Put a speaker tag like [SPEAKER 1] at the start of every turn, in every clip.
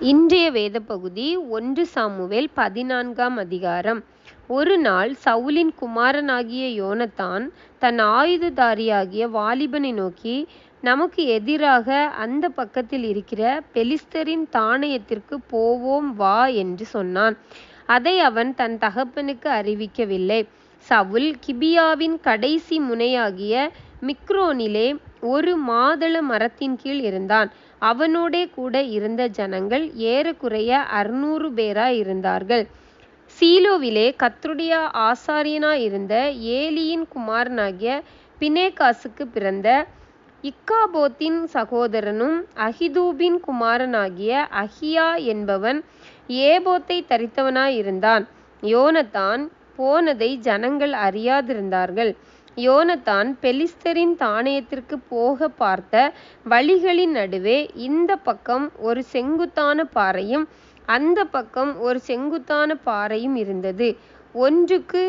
[SPEAKER 1] இன்றைய வேத பகுதி 1 சாமுவேல் 14ஆம் அதிகாரம். ஒரு நாள் சவுலின் குமாரனாகிய யோனத்தான் தன் ஆயுததாரியாகிய வாலிபனை நோக்கி, நமக்கு எதிராக அந்த பக்கத்தில் இருக்கிற பெலிஸ்தரின் தானியத்திற்கு போவோம் வா என்று சொன்னான். அதை அவன் தன் தகப்பனுக்கு அறிவிக்கவில்லை. சவுல் கிபியாவின் கடைசி முனையாகிய மிக்ரோனிலே ஒரு மாதள மரத்தின் கீழ் இருந்தான். அவனோடே கூட இருந்த ஜனங்கள் ஏறக்குறைய 600 பேராயிருந்தார்கள். சீலோவிலே கர்த்தருடைய ஆசாரியனாயிருந்த ஏலியின் குமாரனாகிய பினெகாசுக்கு பிறந்த இக்காபோத்தின் சகோதரனும் அகிதூபின் குமாரனாகிய அகியா என்பவன் ஏபோத்தை தரித்தவனாயிருந்தான். யோனத்தான் போனதை ஜனங்கள் அறியாதிருந்தார்கள். யோனத்தான் பெலிஸ்தரின் தானியத்திற்கு போக பார்த்த வழிகளின் நடுவே இந்த பக்கம் ஒரு செங்குத்தான பாறையும் அந்த பக்கம் ஒரு செங்குத்தான பாறையும் இருந்தது. ஒன்றுக்கு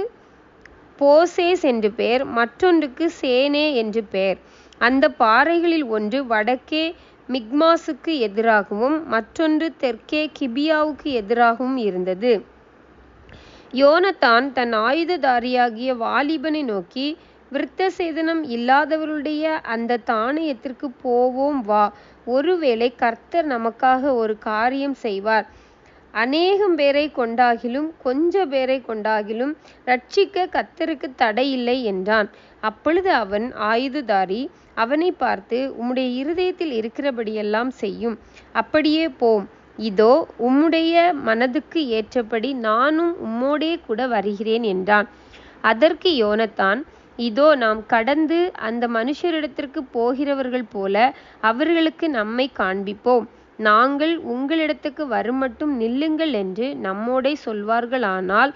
[SPEAKER 1] போசேஸ் என்று பெயர், மற்றொன்றுக்கு சேனே என்று பெயர். அந்த பாறைகளில் ஒன்று வடக்கே மிக்மாசுக்கு எதிராகவும் மற்றொன்று தெற்கே கிபியாவுக்கு எதிராகவும் இருந்தது. யோனத்தான் தன் ஆயுததாரியாகிய வாலிபனை நோக்கி, விருத்தசேதனம் இல்லாதவர்களுடைய அந்த தானியத்திற்கு போவோம் வா, ஒருவேளை கர்த்தர் நமக்காக ஒரு காரியம் செய்வார். அநேகம் பேரை கொண்டாகிலும் கொஞ்ச பேரை கொண்டாகிலும் இரட்சிக்க கர்த்தருக்கு தடையில்லை என்றான். அப்பொழுது அவன் ஆயுததாரி அவனை பார்த்து, உம்முடைய இருதயத்தில் இருக்கிறபடியெல்லாம் செய்யும், அப்படியே போம். இதோ உம்முடைய மனதுக்கு ஏற்றபடி நானும் உம்மோடே கூட வருகிறேன் என்றான். அதற்கு யோனத்தான், இதோ நாம் கடந்து அந்த மனுஷரிடத்திற்கு போகிறவர்கள் போல அவர்களுக்கு நம்மை காண்பிப்போம். நாங்கள் உங்களிடத்துக்கு வருமட்டும் நில்லுங்கள் என்று நம்மோடே சொல்வார்களானால்,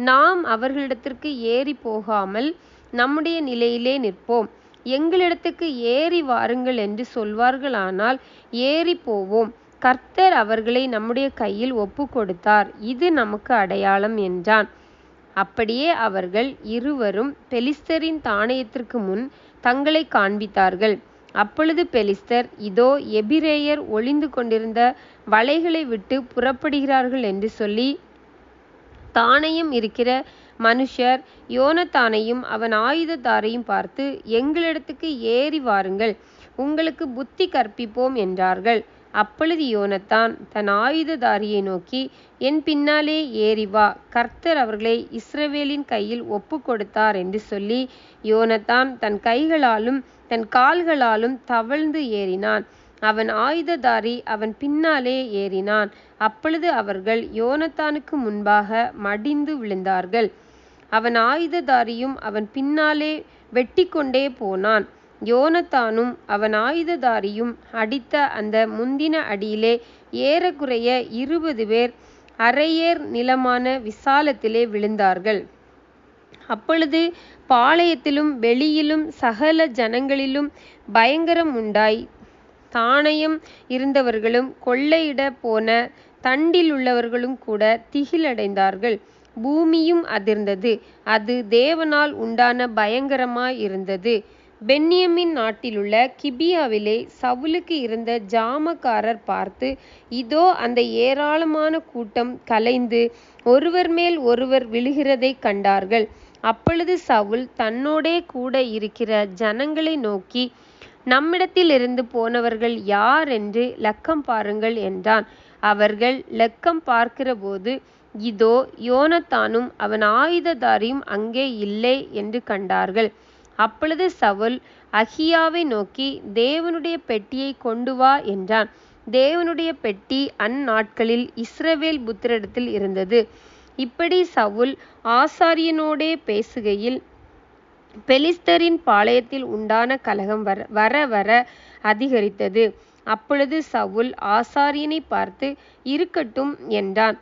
[SPEAKER 1] நாம் அவர்களிடத்திற்கு ஏறி போகாமல் நம்முடைய நிலையிலே நிற்போம். எங்களிடத்துக்கு ஏறி வாருங்கள் என்று சொல்வார்களானால் ஏறி போவோம். கர்த்தர் அவர்களை நம்முடைய கையில் ஒப்பு கொடுத்தார், இது நமக்கு அடையாளம் என்றான். அப்படியே அவர்கள் இருவரும் பெலிஸ்தரின் தானியத்திற்கு முன் தங்களை காண்பித்தார்கள். அப்பொழுது பெலிஸ்தர், இதோ எபிரேயர் ஒளிந்து கொண்டிருந்த வலைகளை விட்டு புறப்படுகிறார்கள் என்று சொல்லி, தானியம் இருக்கிற மனுஷர் யோனத்தானையும் அவன் ஆயுததாரையும் பார்த்து, எங்களிடத்துக்கு ஏறி வாருங்கள், உங்களுக்கு புத்தி கற்பிப்போம் என்றார்கள். அப்பொழுது யோனத்தான் தன் ஆயுததாரியை நோக்கி, என் பின்னாலே ஏறி வா, கர்த்தர் அவர்களை இஸ்ரவேலின் கையில் ஒப்பு கொடுத்தார் என்று சொல்லி, யோனத்தான் தன் கைகளாலும் தன் கால்களாலும் தவழ்ந்து ஏறினான். அவன் ஆயுததாரி அவன் பின்னாலே ஏறினான். அப்பொழுது அவர்கள் யோனத்தானுக்கு முன்பாக மடிந்து விழுந்தார்கள். அவன் ஆயுததாரியும் அவன் பின்னாலே வெட்டிக்கொண்டே போனான். யோனத்தானும் அவன் ஆயுததாரியும் அடித்த அந்த முந்தின அடியிலே ஏறக்குறைய 20 பேர் அரையேர் நிலமான விசாலத்திலே விழுந்தார்கள். அப்பொழுது பாளையத்திலும் வெளியிலும் சகல ஜனங்களிலும் பயங்கரம் உண்டாய், தானியம் இருந்தவர்களும் கொள்ளையிட போன தண்டில் உள்ளவர்களும் கூட திகிலடைந்தார்கள். பூமியும் அதிர்ந்தது. அது தேவனால் உண்டான பயங்கரமாயிருந்தது. பென்யமீன் நாட்டிலுள்ள கிபியாவிலே சவுலுக்கு இருந்த ஜாமக்காரர் பார்த்து, இதோ அந்த ஏராளமான கூட்டம் கலைந்து ஒருவர் மேல் ஒருவர் விழுகிறதைக் கண்டார்கள். அப்பொழுது சவுல் தன்னோடே கூட இருக்கிற ஜனங்களை நோக்கி, நம்மிடத்திலிருந்து போனவர்கள் யார் என்று லக்கம் பாருங்கள் என்றான். அவர்கள் லக்கம் பார்க்கிறபோது, இதோ யோனத்தானும் அவன் ஆயுததாரியும் அங்கே இல்லை என்று கண்டார்கள். அப்பொழுது சவுல் அகியாவை நோக்கி, தேவனுடைய பெட்டியை கொண்டு வா என்றான். தேவனுடைய பெட்டி அந்நாட்களில் இஸ்ரவேல் புத்திரரிடத்தில் இருந்தது. இப்படி சவுல் ஆசாரியனோடே பேசுகையில் பெலிஸ்தரின் பாளையத்தில் உண்டான கலகம் வர வர அதிகரித்தது. அப்பொழுது சவுல் ஆசாரியனை பார்த்து, இருக்கட்டும் என்றான்.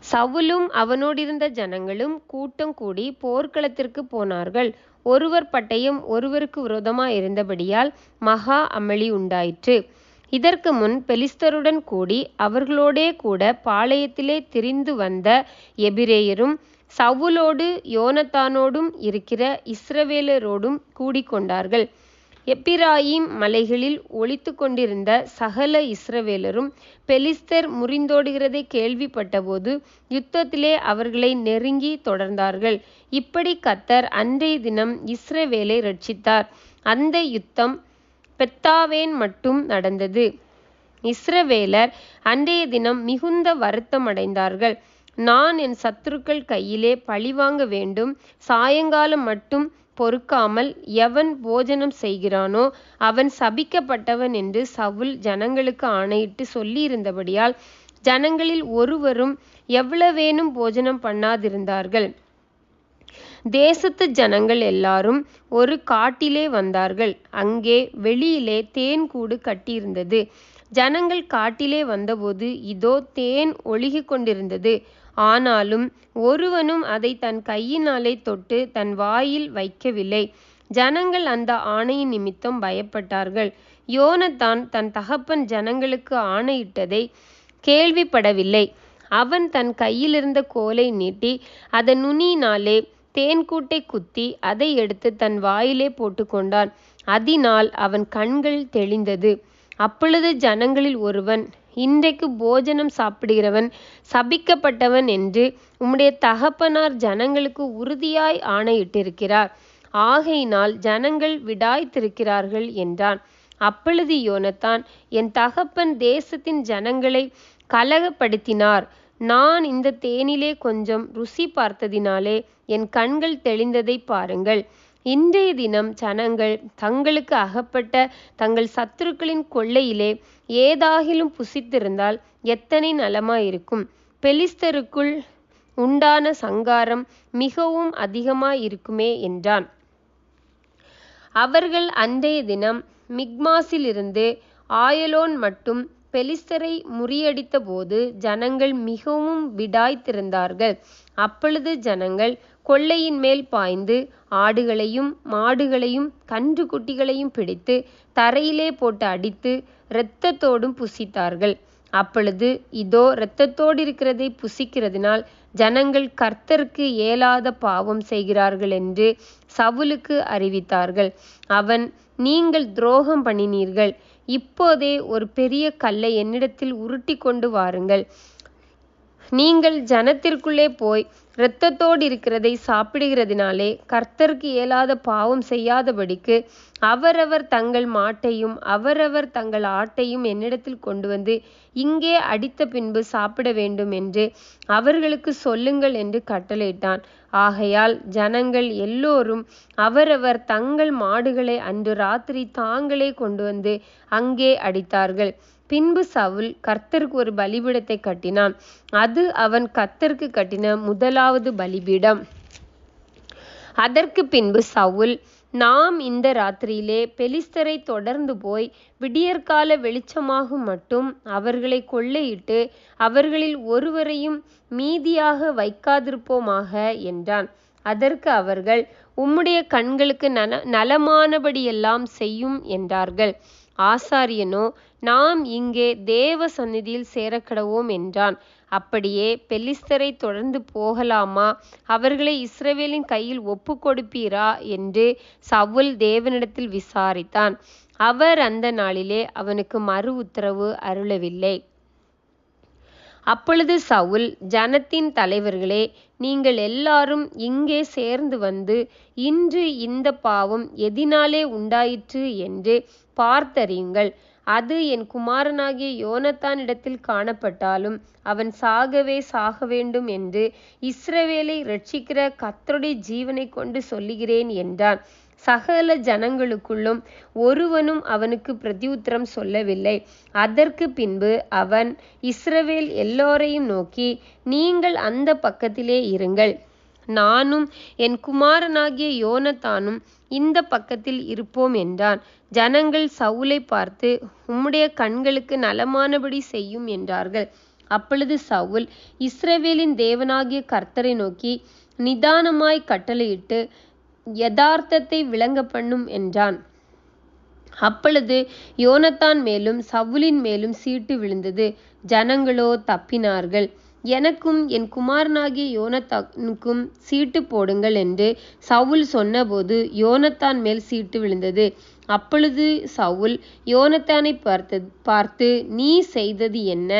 [SPEAKER 1] சவுலும் அவனோடிருந்த ஜனங்களும் கூட்டம் கூடி போர்க்களத்திற்கு போனார்கள். ஒருவர் பட்டயம் ஒருவருக்கு விரோதமாயிருந்தபடியால் மகா அமளி உண்டாயிற்று. இதற்கு முன் பெலிஸ்தருடன் கூடி அவர்களோடே கூட பாளையத்திலே திரிந்து வந்த எபிரேயரும் சவுலோடு யோனத்தானோடும் இருக்கிற இஸ்ரவேலரோடும் கூடிக்கொண்டார்கள். எப்பிராயீம் மலைகளில் ஒளித்து கொண்டிருந்த சகல இஸ்ரவேலரும் பெலிஸ்தர் முறிந்தோடுகிறதை கேள்விப்பட்டபோது யுத்தத்திலே அவர்களை நெருங்கி தொடர்ந்தார்கள். இப்படி கர்த்தர் அன்றைய தினம் இஸ்ரவேலை இரட்சித்தார். அந்த யுத்தம் பெத்தாவேன் மட்டும் நடந்தது. இஸ்ரவேலர் அன்றைய தினம் மிகுந்த வருத்தம் அடைந்தார்கள். நான் என் சத்துருக்கள் கையிலே பழிவாங்க வேண்டும், சாயங்காலம் மட்டும் பொறுக்காமல் எவன் போஜனம் செய்கிறானோ அவன் சபிக்கப்பட்டவன் என்று சவுல் ஜனங்களுக்கு ஆணையிட்டு சொல்லியிருந்தபடியால் ஜனங்களில் ஒருவரும் எவ்வளவேனும் போஜனம் பண்ணாதிருந்தார்கள். தேசத்து ஜனங்கள் எல்லாரும் ஒரு காட்டிலே வந்தார்கள். அங்கே வெளியிலே தேன் கூடு கட்டியிருந்தது. ஜனங்கள் காட்டிலே வந்தபோது இதோ தேன் ஒழுகிக் கொண்டிருந்தது. ஆனாலும் ஒருவனும் அதை தன் கையினாலே தொட்டு தன் வாயில் வைக்கவில்லை. ஜனங்கள் அந்த ஆணையின் நிமித்தம் பயப்பட்டார்கள். யோனத்தான் தன் தகப்பன் ஜனங்களுக்கு ஆணையிட்டதை கேள்விப்படவில்லை. அவன் தன் கையிலிருந்த கோலை நீட்டி அதன் நுனியினாலே தேன்கூட்டை குத்தி அதை எடுத்து தன் வாயிலே போட்டுக்கொண்டான். அதனால் அவன் கண்கள் தெளிந்தது. அப்பொழுது ஜனங்களில் ஒருவன், இன்றைக்கு போஜனம் சாப்பிடுகிறவன் சபிக்கப்பட்டவன் என்று உம்முடைய தகப்பனார் ஜனங்களுக்கு உறுதியாய் ஆணையிட்டிருக்கிறார். ஆகையினால் ஜனங்கள் விடாய்த்திருக்கிறார்கள் என்றான். அப்பொழுது யோனத்தான், என் தகப்பன் தேசத்தின் ஜனங்களை கலகப்படுத்தினார். நான் இந்த தேனிலே கொஞ்சம் ருசி பார்த்ததினாலே என் கண்கள் தெளிந்ததை பாருங்கள். இன்றைய தினம் ஜனங்கள் தங்களுக்கு அகப்பட்ட தங்கள் சத்துருக்களின் கொள்ளையிலே ஏதாகிலும் புசித்திருந்தால் எத்தனை நலமாயிருக்கும். பெலிஸ்தருக்குள் உண்டான சங்காரம் மிகவும் அதிகமாயிருக்குமே என்றான். அவர்கள் அன்றைய தினம் மிக்மாசிலிருந்து ஆயலோன் மட்டும் பெலிஸ்தரை முறியடித்த போது ஜனங்கள் மிகவும் விடாய்த்திருந்தார்கள். அப்பொழுது ஜனங்கள் கொள்ளையின் மேல் பாய்ந்து ஆடுகளையும் மாடுகளையும் கன்று குட்டிகளையும் பிடித்து தரையிலே போட்டு அடித்து இரத்தத்தோடும் புசித்தார்கள். அப்பொழுது இதோ இரத்தத்தோடு இருக்கிறதை புசிக்கிறதினால் ஜனங்கள் கர்த்தருக்கு இயலாத பாவம் செய்கிறார்கள் என்று சவுலுக்கு அறிவித்தார்கள். அவன், நீங்கள் துரோகம் பண்ணினீர்கள். இப்போதே ஒரு பெரிய கல்லை என்னிடத்தில் உருட்டி கொண்டு வாருங்கள். நீங்கள் ஜனத்திற்குள்ளே போய் இரத்தத்தோடு இருக்கிறதை சாப்பிடுகிறதினாலே கர்த்தருக்கு இயலாத பாவம் செய்யாதபடிக்கு அவரவர் தங்கள் மாட்டையும் அவரவர் தங்கள் ஆட்டையும் என்னிடத்தில் கொண்டு வந்து இங்கே அடித்த பின்பு சாப்பிட வேண்டும் என்று அவர்களுக்கு சொல்லுங்கள் என்று கட்டளையிட்டான். ஆகையால் ஜனங்கள் எல்லோரும் அவரவர் தங்கள் மாடுகளை அன்று ராத்திரி தாங்களே கொண்டு வந்து அங்கே அடித்தார்கள். பின்பு சவுல் கர்த்தருக்கு ஒரு பலிபீடத்தை கட்டினான். அது அவன் கர்த்தருக்கு கட்டின முதலாவது பலிபீடம். அதற்கு பின்பு சவுல், நாம் இந்த ராத்திரியிலே பெலிஸ்தரை தொடர்ந்து போய் விடியற்கால வெளிச்சமாகும் மட்டும் அவர்களை கொள்ளையிட்டு அவர்களில் ஒருவரையும் மீதியாக வைக்காதிருப்போமாக என்றான். அதற்கு அவர்கள், உம்முடைய கண்களுக்கு நலமானபடியெல்லாம் செய்யும் என்றார்கள். ஆசாரியனோ, நாம் இங்கே தேவ சந்நிதியில் சேரக்கடவோம் என்றான். அப்படியே பெலிஸ்தரை தொடர்ந்து போகலாமா, அவர்களை இஸ்ரவேலின் கையில் ஒப்பு கொடுப்பீரா என்று சவுல் தேவனிடத்தில் விசாரித்தான். அவர் அந்த நாளிலே அவனுக்கு மறு உத்தரவு அருளவில்லை. அப்பொழுது சவுல், ஜனத்தின் தலைவர்களே, நீங்கள் எல்லாரும் இங்கே சேர்ந்து வந்து இன்று இந்த பாவம் எதினாலே உண்டாயிற்று என்று பார்த்தறியுங்கள். அது என் குமாரனாகிய யோனத்தானிடத்தில் காணப்பட்டாலும் அவன் சாகவே சாக வேண்டும் என்று இஸ்ரவேலை இரட்சிக்கிற கர்த்தருடைய ஜீவனை கொண்டு சொல்லுகிறேன் என்றான். சகல ஜனங்களுக்குள்ளும் ஒருவனும் அவனுக்கு பிரதியுத்தரம் சொல்லவில்லை. அதற்கு பின்பு அவன் இஸ்ரவேல் எல்லோரையும் நோக்கி, நீங்கள் அந்த பக்கத்திலே இருங்கள், நானும் என் குமாரனாகிய யோனத்தானும் இந்த பக்கத்தில் இருப்போம் என்றான். ஜனங்கள் சவுலை பார்த்து, உம்முடைய கண்களுக்கு நலமானபடி செய்யும் என்றார்கள். அப்பொழுது சவுல் இஸ்ரவேலின் தேவனாகிய கர்த்தரை நோக்கி நிதானமாய் கட்டளையிட்டு யதார்த்தத்தை விளங்க பண்ணும் என்றான். அப்பொழுது யோனத்தான் மேலும் சவுலின் மேலும் சீட்டு விழுந்தது. ஜனங்களோ தப்பினார்கள். எனக்கும் என் குமாரனாகிய யோனத்தானுக்கும் சீட்டு போடுங்கள் என்று சவுல் சொன்னபோது யோனத்தான் மேல் சீட்டு விழுந்தது. அப்பொழுது சவுல் யோனத்தானை பார்த்து நீ செய்தது என்ன?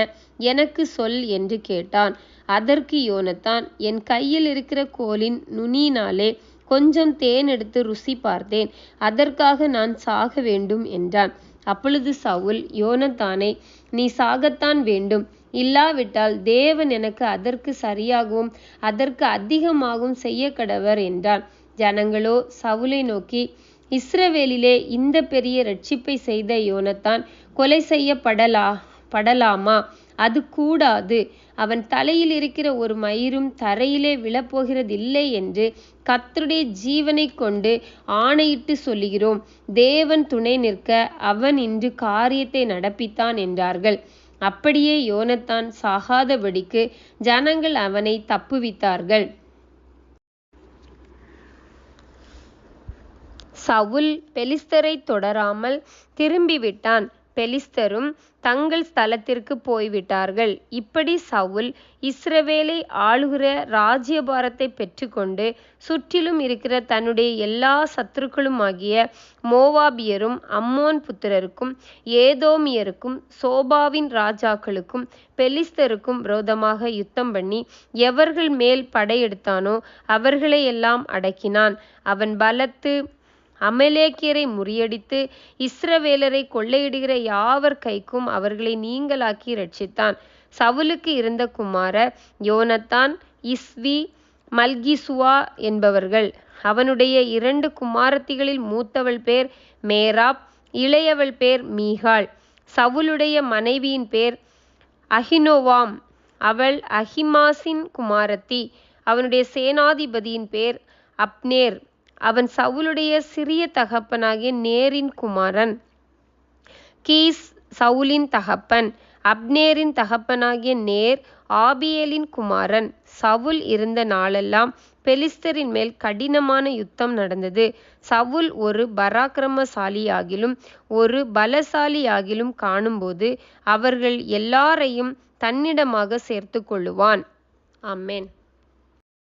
[SPEAKER 1] எனக்கு சொல் என்று கேட்டான். அதற்கு யோனத்தான், என் கையில் இருக்கிற கோலின் நுனியினாலே கொஞ்சம் தேன் எடுத்து ருசி பார்த்தேன். அதற்காக நான் சாக வேண்டும் என்றான். அப்பொழுது சவுல் யோனத்தானை, நீ சாகத்தான் வேண்டும். இல்லாவிட்டால் தேவன் எனக்கு அதற்கு சரியாகவும் அதற்கு அதிகமாகவும் செய்ய கடவர் என்றான். ஜனங்களோ சவுலை நோக்கி, இஸ்ரவேலிலே இந்த பெரிய இரட்சிப்பை செய்த யோனத்தான் கொலை செய்யப்படலாமா? அது கூடாது. அவன் தலையில் இருக்கிற ஒரு மயிரும் தரையிலே விழப்போகிறதில்லை என்று கர்த்தருடைய ஜீவனைக் கொண்டு ஆணையிட்டு சொல்லுகிறோம். தேவன் துணை நிற்க அவன் இன்று காரியத்தை நடப்பித்தான் என்றார்கள். அப்படியே யோனத்தான் சாகாதபடிக்கு ஜனங்கள் அவனை தப்புவித்தார்கள். சவுல் பெலிஸ்தரைத் தொடராமல் திரும்பிவிட்டான். பெலிஸ்தரும் தங்கள் ஸ்தலத்திற்கு போய்விட்டார்கள். இப்படி சவுல் இஸ்ரவேலை ஆளுகிற ராஜ்யபாரத்தை பெற்றுக்கொண்டு சுற்றிலும் இருக்கிற தன்னுடைய எல்லா சத்துருக்களுமாகிய மோவாபியரும் அம்மோன் புத்திரருக்கும் ஏதோமியருக்கும் சோபாவின் ராஜாக்களுக்கும் பெலிஸ்தருக்கும் விரோதமாக யுத்தம் பண்ணி எவர்கள் மேல் படையெடுத்தானோ அவர்களையெல்லாம் அடக்கினான். அவன் பலத்து அமலேக்கியரை முறியடித்து இஸ்ரவேலரை கொள்ளையிடுகிற யாவர் கைக்கும் அவர்களை நீங்கலாக்கி இரட்சித்தான். சவுலுக்கு இருந்த குமாரர் யோனத்தான், இஸ்வி, மல்கிசுவா என்பவர்கள். அவனுடைய 2 குமாரத்திகளில் மூத்தவள் பேர் மேராப், இளையவள் பேர் மீகாள். சவுலுடைய மனைவியின் பேர் அகினோவாம், அவள் அகிமாசின் குமாரத்தி. அவனுடைய சேனாதிபதியின் பேர் அப்னேர், அவன் சவுலுடைய சிறிய தகப்பனாகிய நேரின் குமாரன். கீஸ் சவுலின் தகப்பன். அப்னேரின் தகப்பனாகிய நேர் ஆபியேலின் குமாரன். சவுல் இருந்த நாளெல்லாம் பெலிஸ்தரின் மேல் கடினமான யுத்தம் நடந்தது. சவுல் ஒரு பராக்கிரமசாலியாகிலும் ஒரு பலசாலியாகிலும் காணும்போது அவர்கள் எல்லாரையும் தன்னிடமாக சேர்த்து கொள்ளுவான். ஆமென்.